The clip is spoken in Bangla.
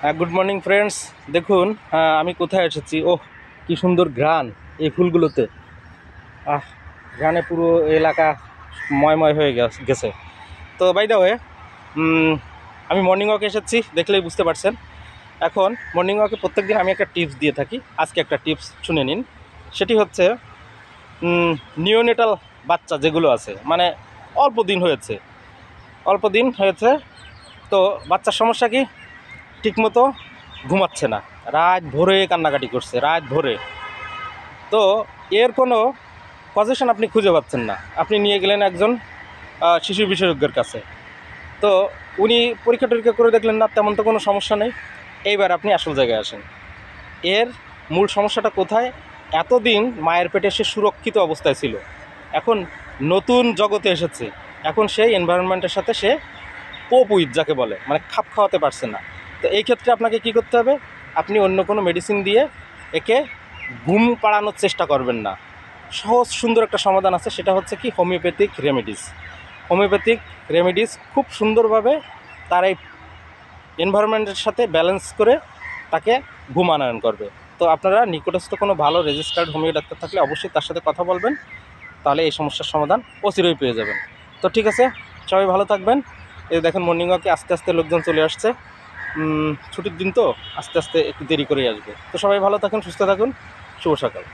Good morning friends. দেখুন আমি কোথায় এসেছি। ওহ, কি সুন্দর ঘ্রাণ এই ফুলগুলোতে। আহ, ঘ্রাণে পুরো এলাকা ময়ময় হয়ে গেছে। তো বাই দ্য ওয়ে, আমি মর্নিং ওয়াকে এসেছি, দেখলেই বুঝতে পারছেন। এখন মর্নিং ওয়াকে প্রত্যেক দিন আমি একটা টিপস দিয়ে থাকি। আজকে একটা টিপস শুনে নিন। সেটি হচ্ছে নিওনেটাল বাচ্চা যেগুলো আছে, মানে অল্প দিন হয়েছে, তো বাচ্চার সমস্যা কি? ঠিকমতো ঘুমাচ্ছে না, রাত ভোরে কান্নাকাটি করছে, রাত ভোরে। তো এর কোনো পজিশন আপনি খুঁজে পাচ্ছেন না। আপনি নিয়ে গেলেন একজন শিশু বিশেষজ্ঞের কাছে। তো উনি পরীক্ষা টরীক্ষা করে দেখলেন না, তেমন তো কোনো সমস্যা নেই। এইবার আপনি আসল জায়গায় আসেন। এর মূল সমস্যাটা কোথায়? এতদিন মায়ের পেটে সে সুরক্ষিত অবস্থায় ছিল, এখন নতুন জগতে এসেছে। এখন সেই এনভায়রনমেন্টের সাথে সে কোপ উইথ যাকে বলে, মানে খাপ খাওয়াতে পারছে না। তো এই ক্ষেত্রে আপনাকে কি করতে হবে? আপনি অন্য কোনো মেডিসিন দিয়ে একে ঘুম পাড়ানোর চেষ্টা করবেন না। সহজ সুন্দর একটা সমাধান আছে, সেটা হচ্ছে কি হোমিওপ্যাথিক রেমেডিস খুব সুন্দরভাবে তার এই এনভায়রনমেন্টের সাথে ব্যালেন্স করে তাকে ঘুম আনয়ন করবে। তো আপনারা নিকটস্থ কোনো ভালো রেজিস্টার্ড হোমিও ডাক্তার থাকলে অবশ্যই তার সাথে কথা বলবেন, তাহলে এই সমস্যার সমাধান অচিরেই পেয়ে যাবেন। তো ঠিক আছে, সবাই ভালো থাকবেন। এই দেখেন মর্নিং ওয়াকে আস্তে আস্তে লোকজন চলে আসছে। ছুটির দিন তো আস্তে আস্তে একটু দেরি করেই আসবে। তো সবাই ভালো থাকুন, সুস্থ থাকুন। শুভ সকাল।